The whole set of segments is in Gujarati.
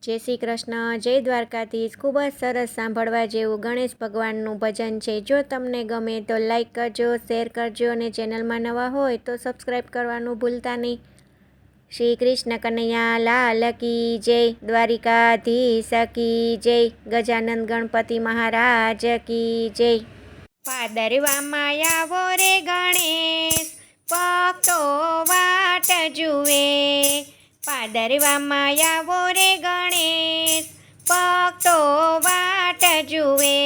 જય શ્રી કૃષ્ણ, જય દ્વારકાધીશ। ખૂબ જ સરસ સાંભળવા જેવું ગણેશ ભગવાનનું ભજન છે। જો તમને ગમે તો લાઈક કરજો, શેર કરજો અને ચેનલમાં નવા હોય તો સબસ્ક્રાઈબ કરવાનું ભૂલતા નહીં। શ્રી કૃષ્ણ કનૈયા લાલ કી જય, દ્વારિકાધીશ કી જય, ગજાનંદ ગણપતિ મહારાજ કી જય। ભાદરવામાં આવો રે ગણેશ, ભક્તો વાટ જુએ। ભાદરવામાં આવો રે ગણેશ, ભક્તો વાટ જુએ।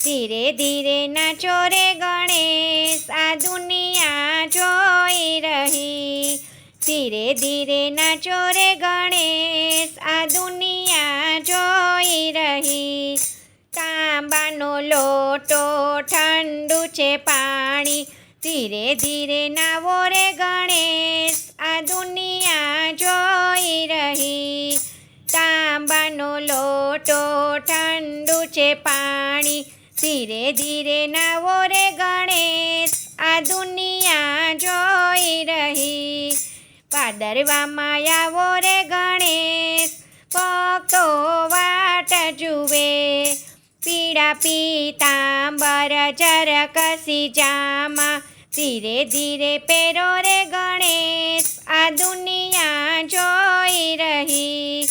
ધીરે ધીરે નાચો રે ગણેશ, આ દુનિયા જોઈ રહી। ધીરે ધીરે નાચો રે ગણેશ, આ દુનિયા જોઈ રહી। તાંબાનો લોટો ઠંડુ છે પાણી, ધીરે ધીરે નાવો રે ગણેશ, આ દુનિયા જોઈ રહી। તાંબાનો લોટો ઠંડુ છે પાણી, ધીરે ધીરે નાવો રે ગણેશ, આ દુનિયા જોઈ રહી। ભાદરવામાં આવો રે ગણેશ, ભક્તો વાટ જુએ। પીળા પીતાંબર ચરકસી જામા, ધીરે ધીરે પહેરો રે ગણેશ, આ દુનિયા જોઈ રહી।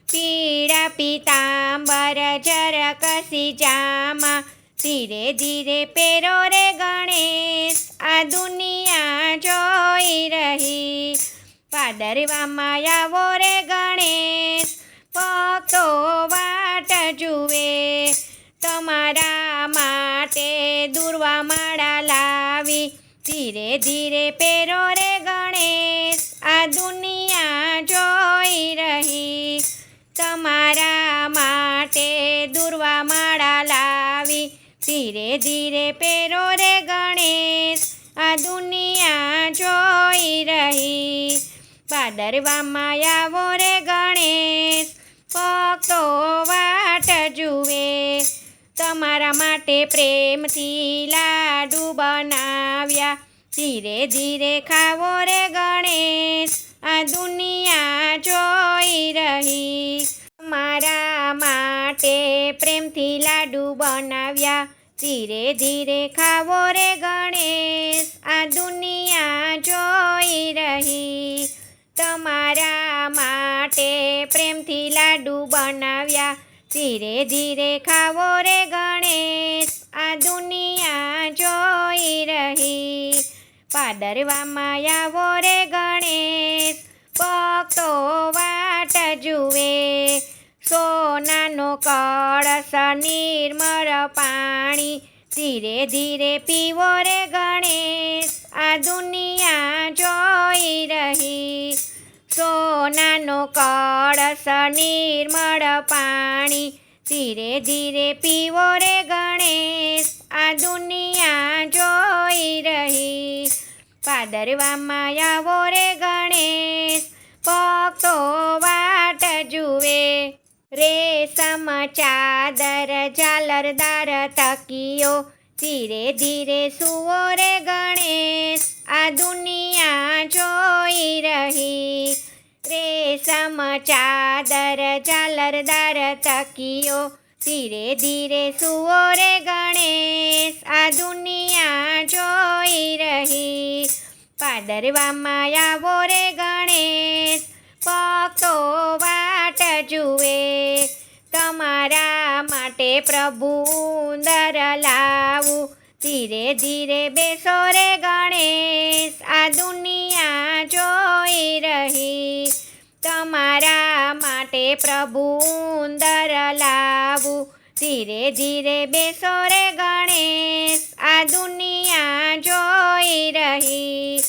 પીળા પીતાંબર ચરકસી જામા, ધીરે ધીરે પહેરો રે ગણેશ, આ દુનિયા જોઈ રહી। ભાદરવામાં આવો રે ગણેશ, ભક્તો વાટ જુએ। તમારા માટે દુર્વા માળા લાવી, ધીરે ધીરે પહેરો રે ગણેશ, આ દુનિયા જોઈ રહી। તમારા માટે દુર્વા માળા લાવી, ધીરે ધીરે પહેરો રે ગણેશ, આ દુનિયા જોઈ રહી। ભાદરવામાં આવો રે ગણેશ, ભક્તો વાટ જુએ। તમારા માટે પ્રેમથી લાડુ બનાવ્યા, ધીરે ધીરે ખાવો રે ગણેશ, આ દુનિયા જોઈ રહી। તમારા માટે પ્રેમથી લાડુ બનાવ્યા, ધીરે ધીરે ખાવો રે ગણેશ, આ દુનિયા જોઈ રહી। તમારા માટે પ્રેમથી લાડુ બનાવ્યા, ધીરે ધીરે ખાવો રે ગણેશ, આ દુનિયા જોઈ રહી। ભાદરવામાં આવો રે ગણેશ, ભક્તો વાટ જુએ। સોનાનો કળશ નિર્મળ પાણી, ધીરે ધીરે પીવો રે ગણેશ, આ દુનિયા જોઈ રહી। સોનાનો કળશ નિર્મળ પાણી, ધીરે ધીરે પીવો રે ગણેશ, આ દુનિયા જોઈ રહી। ભાદરવામાં આવો રે ગણેશ, ભક્તો વાટ જુએ। રેશમ ચાદર ઝાલરદાર તકીયો, ધીરે ધીરે સૂવો રે ગણેશ, આ દુનિયા જોઈ રહી। રેશમ ચાદર ઝાલરદાર તકીયો, ધીરે ધીરે સૂવો રે ગણેશ, આ દુનિયા જોઈ રહી। ભાદરવામાં આવો રે ગણેશ, ભક્તો વાટ જુએ। તમારા માટે પ્રભુ ઉંદર લાવું, ધીરે ધીરે બેસો રે ગણેશ, આ દુનિયા જોઈ રહી। તમારા માટે પ્રભુ ઉંદર લાવું, ધીરે ધીરે બેસો રે ગણેશ, આ દુનિયા જોઈ રહી।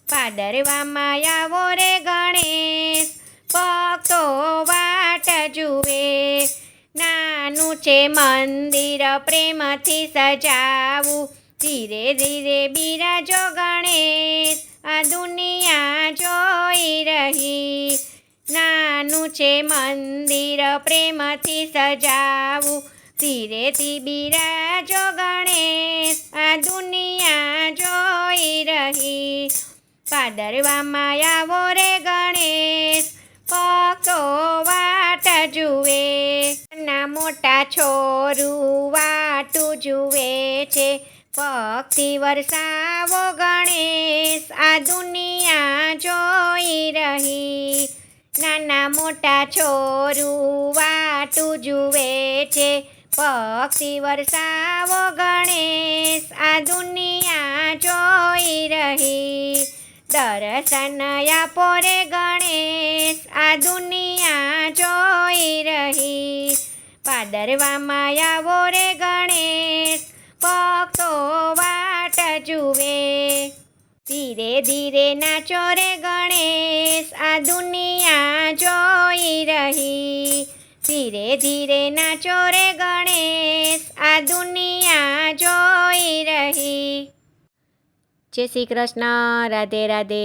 ભાદરવામાં આવો રે ગણેશ, ભક્તો વાટ જુએ। નાનું છે મંદિર પ્રેમથી સજાવું, ધીરે ધીરે બિરાજો ગણેશ, આ દુનિયા જોઈ રહી। નાનું છે મંદિર પ્રેમથી સજાવું, ધીરેથી બિરાજો ગણેશ, આ દુનિયા જોઈ રહી। ભાદરવામાં આવો રે ગણેશ, ભક્તો વાટ જુએ, નાના મોટા છોરું વાટું જુએ છે. ભક્તિ વરસાવો ગણેશ આ દુનિયા જોઈ રહી, નાના મોટા છોરું વાટું જુએ છે. ભક્તિ વરસાવો ગણેશ આ દુનિયા જોઈ રહી, દર્શન આપો રે ગણેશ આ દુનિયા જોઈ રહી. ભાદરવામાં આવો રે ગણેશ ભક્તો વાટ જુએ, ધીરે ધીરે નાચો રે ગણેશ આ દુનિયા જોઈ રહી, ધીરે ધીરે નાચો રે ગણેશ આ દુનિયા જોઈ રહી. જય શ્રી કૃષ્ણ. રાધે રાધે.